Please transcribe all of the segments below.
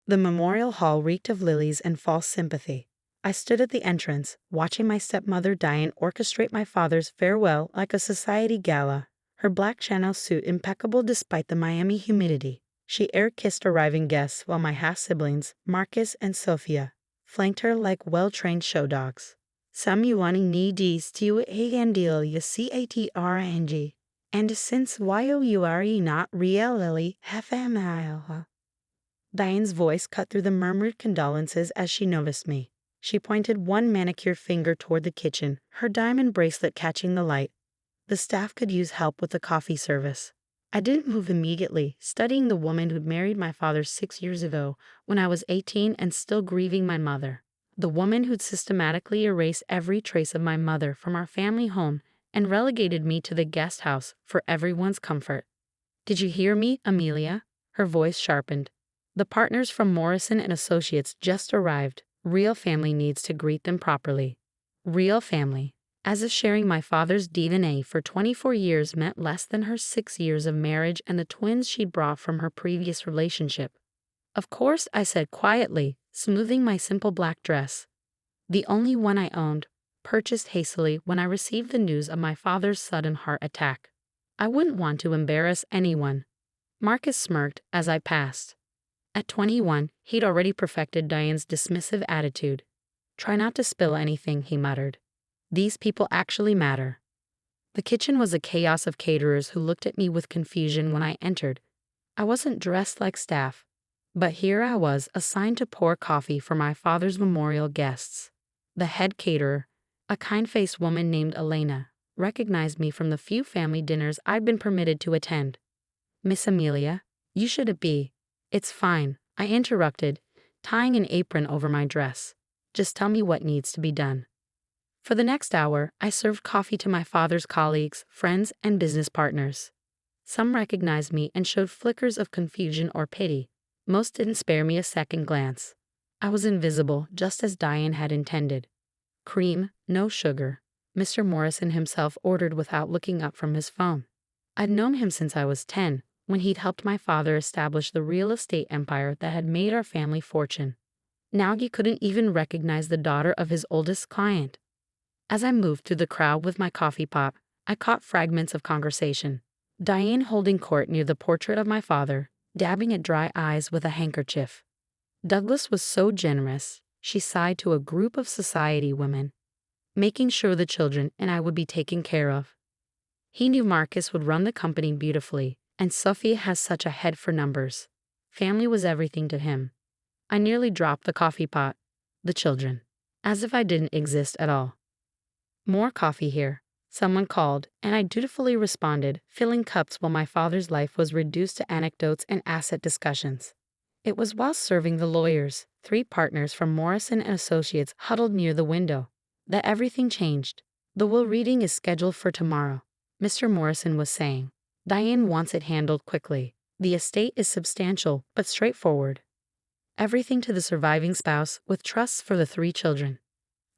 The memorial hall reeked of lilies and false sympathy. I stood at the entrance, watching my stepmother Diane orchestrate my father's farewell like a society gala. Her black Chanel suit impeccable despite the Miami humidity. She air-kissed arriving guests while my half-siblings, Marcus and Sophia, flanked her like well-trained show dogs. Some yuaning ni dis tiu deal ya catering. And since you not real lily hefemile. Diane's voice cut through the murmured condolences as she noticed me. She pointed one manicured finger toward the kitchen, her diamond bracelet catching the light. The staff could use help with the coffee service. I didn't move immediately, studying the woman who'd married my father 6 years ago when I was 18 and still grieving my mother. The woman who'd systematically erased every trace of my mother from our family home and relegated me to the guest house for everyone's comfort. "Did you hear me, Amelia?" Her voice sharpened. "The partners from Morrison and Associates just arrived. Real family needs to greet them properly." Real family. As if sharing my father's DNA for 24 years meant less than her 6 years of marriage and the twins she'd brought from her previous relationship. "Of course," I said quietly, smoothing my simple black dress. The only one I owned, purchased hastily when I received the news of my father's sudden heart attack. I wouldn't want to embarrass anyone. Marcus smirked as I passed. At 21, he'd already perfected Diane's dismissive attitude. "Try not to spill anything," he muttered. "These people actually matter." The kitchen was a chaos of caterers who looked at me with confusion when I entered. I wasn't dressed like staff, but here I was assigned to pour coffee for my father's memorial guests. The head caterer, a kind-faced woman named Elena, recognized me from the few family dinners I'd been permitted to attend. "Miss Amelia, you should be." "It's fine," I interrupted, tying an apron over my dress. "Just tell me what needs to be done." For the next hour, I served coffee to my father's colleagues, friends, and business partners. Some recognized me and showed flickers of confusion or pity. Most didn't spare me a second glance. I was invisible, just as Diane had intended. "Cream, no sugar," Mr. Morrison himself ordered without looking up from his phone. I'd known him since I was 10, when he'd helped my father establish the real estate empire that had made our family fortune. Now he couldn't even recognize the daughter of his oldest client. As I moved through the crowd with my coffee pot, I caught fragments of conversation. Diane holding court near the portrait of my father, dabbing at dry eyes with a handkerchief. Douglas was so generous, she sighed to a group of society women, making sure the children and I would be taken care of. He knew Marcus would run the company beautifully, and Sophia has such a head for numbers. Family was everything to him. I nearly dropped the coffee pot. The children. As if I didn't exist at all. "More coffee here," someone called, and I dutifully responded, filling cups while my father's life was reduced to anecdotes and asset discussions. It was while serving the lawyers, 3 partners from Morrison and Associates huddled near the window, that everything changed. "The will reading is scheduled for tomorrow," Mr. Morrison was saying. "Diane wants it handled quickly. The estate is substantial but straightforward. Everything to the surviving spouse with trusts for the 3 children."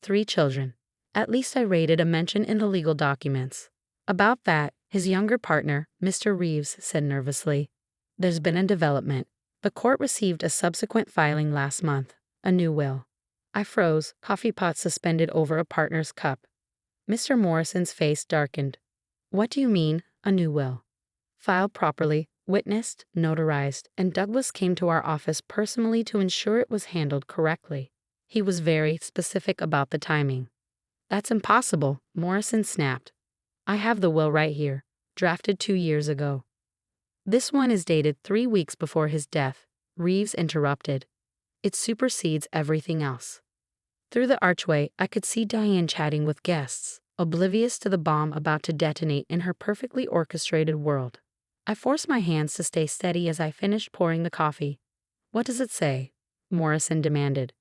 3 children. At least I rated a mention in the legal documents. About that, his younger partner, Mr. Reeves, said nervously. "There's been a development. The court received a subsequent filing last month, a new will." I froze, coffee pot suspended over a partner's cup. Mr. Morrison's face darkened. "What do you mean, a new will?" "Filed properly, witnessed, notarized, and Douglas came to our office personally to ensure it was handled correctly. He was very specific about the timing." "That's impossible," Morrison snapped. "I have the will right here, drafted 2 years ago." "This one is dated 3 weeks before his death," Reeves interrupted. "It supersedes everything else." Through the archway, I could see Diane chatting with guests, oblivious to the bomb about to detonate in her perfectly orchestrated world. I forced my hands to stay steady as I finished pouring the coffee. "What does it say?" Morrison demanded.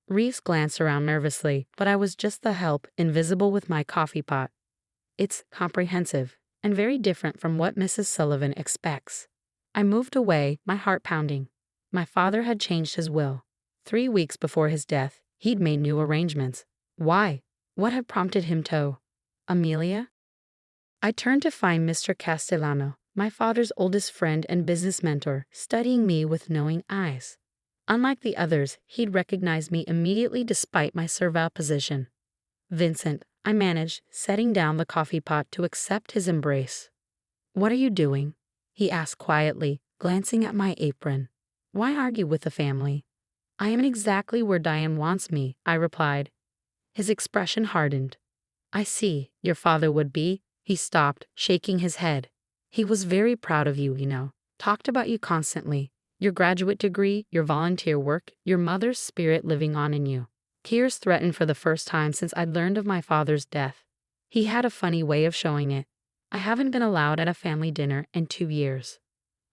Reeves glanced around nervously, but I was just the help, invisible with my coffee pot. "It's comprehensive, and very different from what Mrs. Sullivan expects." I moved away, my heart pounding. My father had changed his will. 3 weeks before his death, he'd made new arrangements. Why? What had prompted him to? Amelia? I turned to find Mr. Castellano, my father's oldest friend and business mentor, studying me with knowing eyes. Unlike the others, he'd recognized me immediately despite my servile position. "Vincent," I managed, setting down the coffee pot to accept his embrace. "What are you doing?" he asked quietly, glancing at my apron. "Why argue with the family?" "I am exactly where Diane wants me," I replied. His expression hardened. "I see, your father would be." He stopped, shaking his head. "He was very proud of you, Talked about you constantly. Your graduate degree, your volunteer work, your mother's spirit living on in you." Tears threatened for the first time since I'd learned of my father's death. He had a funny way of showing it. I haven't been allowed at a family dinner in 2 years.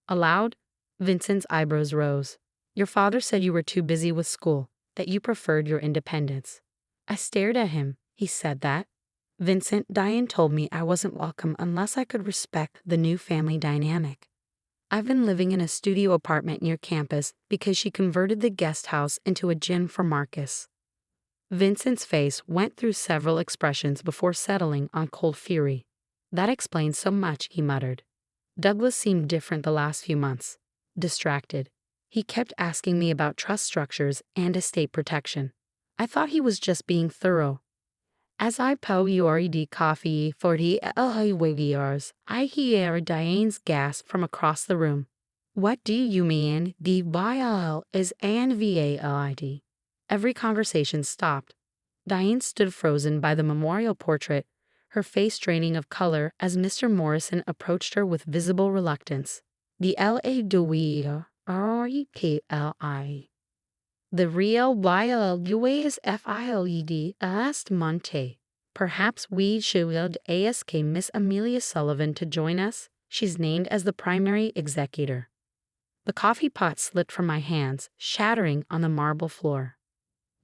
"Allowed?" Vincent's eyebrows rose. "Your father said you were too busy with school, that you preferred your independence." I stared at him. "He said that?" "Vincent, Diane told me I wasn't welcome unless I could respect the new family dynamic. I've been living in a studio apartment near campus because she converted the guest house into a gym for Marcus." Vincent's face went through several expressions before settling on cold fury. "That explains so much," he muttered. Douglas seemed different the last few months. Distracted. He kept asking me about trust structures and estate protection. I thought he was just being thorough. As I poured coffee for the LAWers, I hear Diane's gasp from across the room. "What do you mean the VIL is NVALID?" Every conversation stopped. Diane stood frozen by the memorial portrait, her face draining of color as Mr. Morrison approached her with visible reluctance. "The LAWREKLI. The real YLUA is FILED last Monte. Perhaps we should ask Miss Amelia Sullivan to join us. She's named as the primary executor." The coffee pot slipped from my hands, shattering on the marble floor.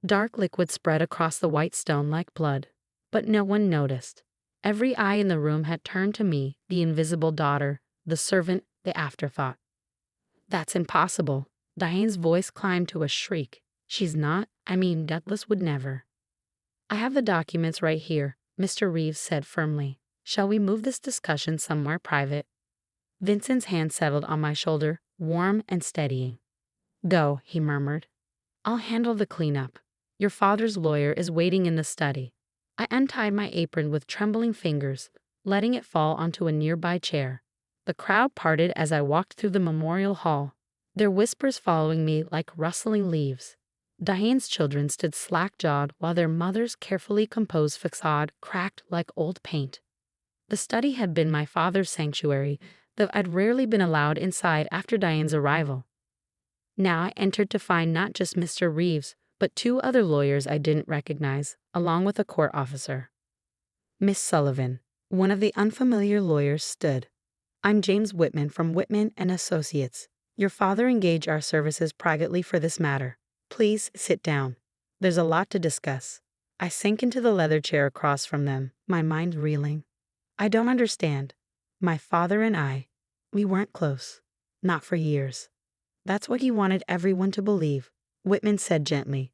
Dark liquid spread across the white stone like blood. But no one noticed. Every eye in the room had turned to me, the invisible daughter, the servant, the afterthought. "That's impossible." Diane's voice climbed to a shriek. "She's not. Douglas would never." "I have the documents right here," Mr. Reeves said firmly. "Shall we move this discussion somewhere private?" Vincent's hand settled on my shoulder, warm and steadying. "Go," he murmured. "I'll handle the cleanup. Your father's lawyer is waiting in the study." I untied my apron with trembling fingers, letting it fall onto a nearby chair. The crowd parted as I walked through the memorial hall, their whispers following me like rustling leaves. Diane's children stood slack-jawed while their mother's carefully composed facade cracked like old paint. The study had been my father's sanctuary, though I'd rarely been allowed inside after Diane's arrival. Now I entered to find not just Mr. Reeves, but 2 other lawyers I didn't recognize, along with a court officer. Miss Sullivan, one of the unfamiliar lawyers, stood. "I'm James Whitman from Whitman and Associates. Your father engaged our services privately for this matter. Please sit down. There's a lot to discuss." I sank into the leather chair across from them, my mind reeling. "I don't understand. My father and we weren't close. Not for years." "That's what he wanted everyone to believe," Whitman said gently.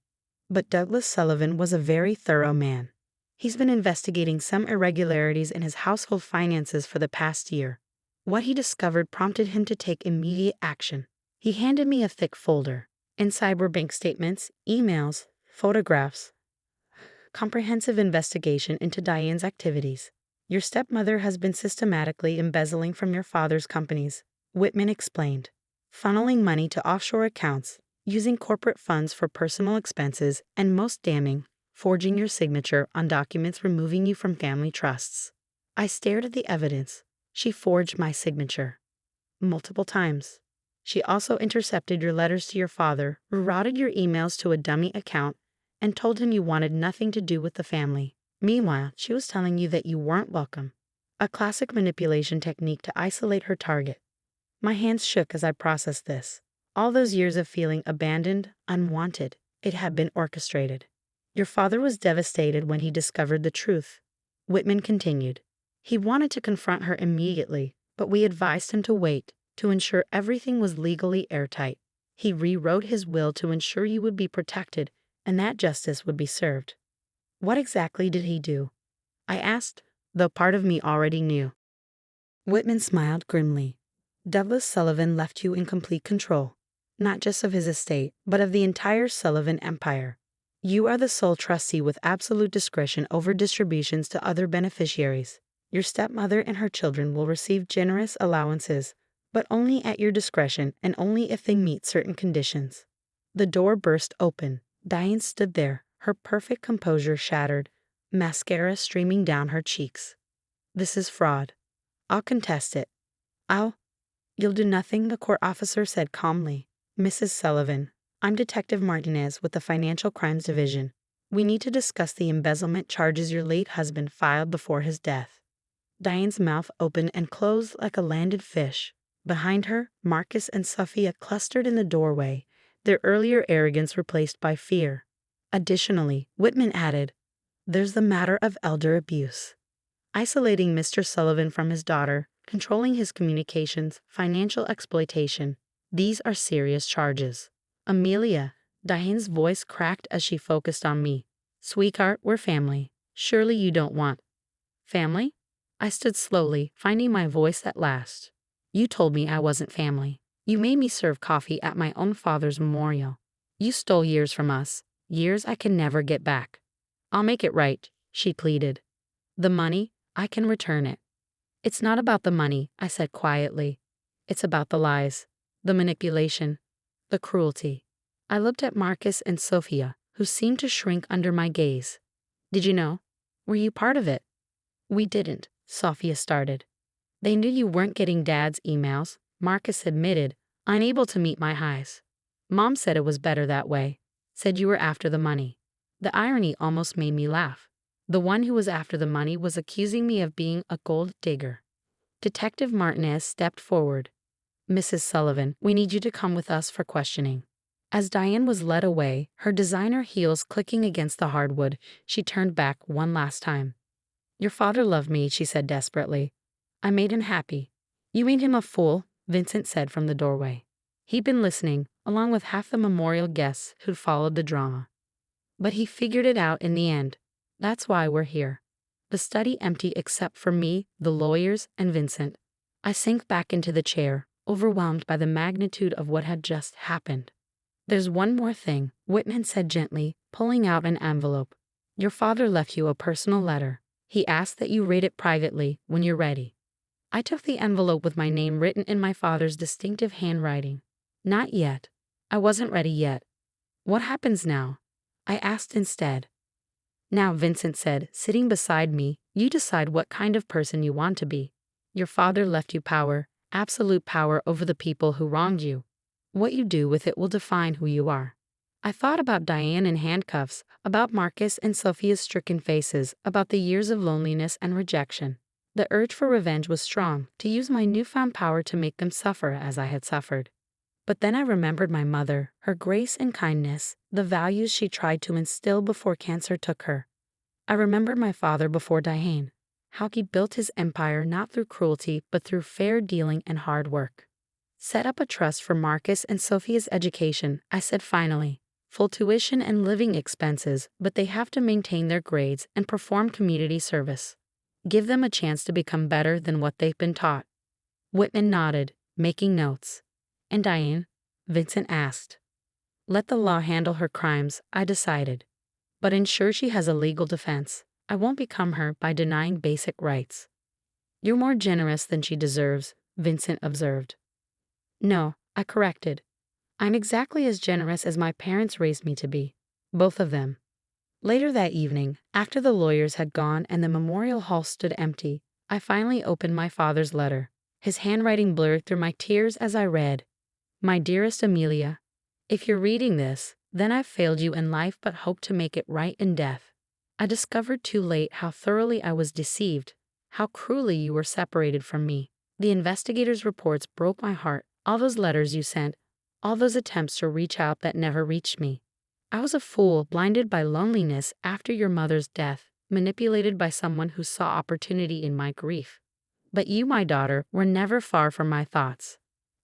"But Douglas Sullivan was a very thorough man. He's been investigating some irregularities in his household finances for the past year. What he discovered prompted him to take immediate action." He handed me a thick folder. Inside were bank statements, emails, photographs. "Comprehensive investigation into Diane's activities. Your stepmother has been systematically embezzling from your father's companies," Whitman explained. "Funneling money to offshore accounts, using corporate funds for personal expenses, and most damning, forging your signature on documents removing you from family trusts." I stared at the evidence. She forged my signature. Multiple times. She also intercepted your letters to your father, rerouted your emails to a dummy account, and told him you wanted nothing to do with the family. Meanwhile, she was telling you that you weren't welcome. A classic manipulation technique to isolate her target. My hands shook as I processed this. All those years of feeling abandoned, unwanted, it had been orchestrated. Your father was devastated when he discovered the truth. Whitman continued. He wanted to confront her immediately, but we advised him to wait, to ensure everything was legally airtight. He rewrote his will to ensure you would be protected and that justice would be served. What exactly did he do? I asked, though part of me already knew. Whitman smiled grimly. Douglas Sullivan left you in complete control. not just of his estate, but of the entire Sullivan empire. You are the sole trustee with absolute discretion over distributions to other beneficiaries. Your stepmother and her children will receive generous allowances, but only at your discretion and only if they meet certain conditions. The door burst open. Diane stood there, her perfect composure shattered, mascara streaming down her cheeks. This is fraud. I'll contest it. You'll do nothing, the court officer said calmly. Mrs. Sullivan, I'm Detective Martinez with the Financial Crimes Division. We need to discuss the embezzlement charges your late husband filed before his death. Diane's mouth opened and closed like a landed fish. Behind her, Marcus and Sophia clustered in the doorway, their earlier arrogance replaced by fear. Additionally, Whitman added, there's the matter of elder abuse. Isolating Mr. Sullivan from his daughter, controlling his communications, financial exploitation. These are serious charges. Amelia, Diane's voice cracked as she focused on me. Sweetheart, we're family. Surely you don't want family? I stood slowly, finding my voice at last. You told me I wasn't family. You made me serve coffee at my own father's memorial. You stole years from us, years I can never get back. I'll make it right, she pleaded. The money, I can return it. It's not about the money, I said quietly. It's about the lies, the manipulation, the cruelty. I looked at Marcus and Sophia, who seemed to shrink under my gaze. Did you know? Were you part of it? We didn't, Sophia started. They knew you weren't getting Dad's emails, Marcus admitted, unable to meet my highs. Mom said it was better that way, said you were after the money. The irony almost made me laugh. The one who was after the money was accusing me of being a gold digger. Detective Martinez stepped forward. Mrs. Sullivan, we need you to come with us for questioning. As Diane was led away, her designer heels clicking against the hardwood, she turned back one last time. Your father loved me, she said desperately. I made him happy. You made him a fool, Vincent said from the doorway. He'd been listening, along with half the memorial guests who'd followed the drama. But he figured it out in the end. That's why we're here. The study empty except for me, the lawyers, and Vincent. I sank back into the chair, overwhelmed by the magnitude of what had just happened. There's one more thing, Whitman said gently, pulling out an envelope. Your father left you a personal letter. He asked that you read it privately when you're ready. I took the envelope with my name written in my father's distinctive handwriting. Not yet. I wasn't ready yet. What happens now? I asked instead. Now, Vincent said, sitting beside me, you decide what kind of person you want to be. Your father left you power, absolute power over the people who wronged you. What you do with it will define who you are. I thought about Diane in handcuffs, about Marcus and Sophia's stricken faces, about the years of loneliness and rejection. The urge for revenge was strong, to use my newfound power to make them suffer as I had suffered. But then I remembered my mother, her grace and kindness, the values she tried to instill before cancer took her. I remembered my father before Diane, how he built his empire not through cruelty but through fair dealing and hard work. Set up a trust for Marcus and Sophia's education, I said finally. Full tuition and living expenses, but they have to maintain their grades and perform community service. Give them a chance to become better than what they've been taught. Whitman nodded, making notes. And Diane? Vincent asked. Let the law handle her crimes, I decided. But ensure she has a legal defense. I won't become her by denying basic rights. You're more generous than she deserves, Vincent observed. No, I corrected. I'm exactly as generous as my parents raised me to be. Both of them. Later that evening, after the lawyers had gone and the memorial hall stood empty, I finally opened my father's letter. His handwriting blurred through my tears as I read. My dearest Amelia, if you're reading this, then I've failed you in life but hope to make it right in death. I discovered too late how thoroughly I was deceived, how cruelly you were separated from me. The investigators' reports broke my heart, all those letters you sent, all those attempts to reach out that never reached me. I was a fool, blinded by loneliness after your mother's death, manipulated by someone who saw opportunity in my grief. But you, my daughter, were never far from my thoughts.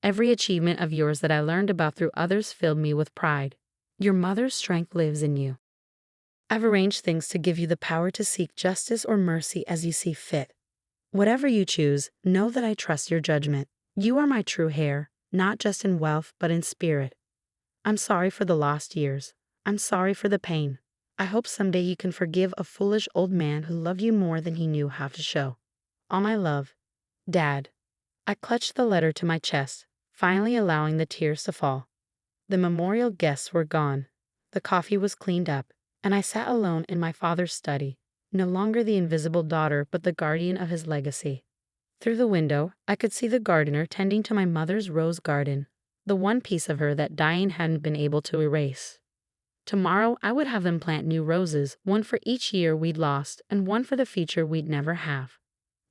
Every achievement of yours that I learned about through others filled me with pride. Your mother's strength lives in you. I've arranged things to give you the power to seek justice or mercy as you see fit. Whatever you choose, know that I trust your judgment. You are my true heir, not just in wealth but in spirit. I'm sorry for the lost years. I'm sorry for the pain. I hope someday you can forgive a foolish old man who loved you more than he knew how to show. All my love, Dad. I clutched the letter to my chest, finally allowing the tears to fall. The memorial guests were gone. The coffee was cleaned up, and I sat alone in my father's study, no longer the invisible daughter but the guardian of his legacy. Through the window, I could see the gardener tending to my mother's rose garden, the one piece of her that Diane hadn't been able to erase. Tomorrow, I would have them plant new roses, one for each year we'd lost and one for the future we'd never have.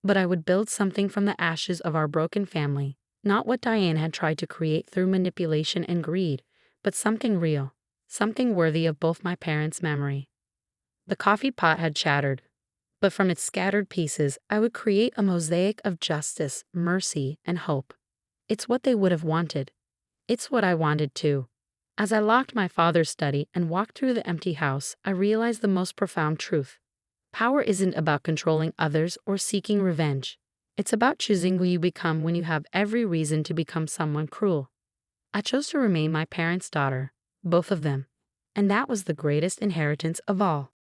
But I would build something from the ashes of our broken family, not what Diane had tried to create through manipulation and greed, but something real, something worthy of both my parents' memory. The coffee pot had shattered, but from its scattered pieces, I would create a mosaic of justice, mercy, and hope. It's what they would have wanted. It's what I wanted too. As I locked my father's study and walked through the empty house, I realized the most profound truth. Power isn't about controlling others or seeking revenge. It's about choosing who you become when you have every reason to become someone cruel. I chose to remain my parents' daughter, both of them. And that was the greatest inheritance of all.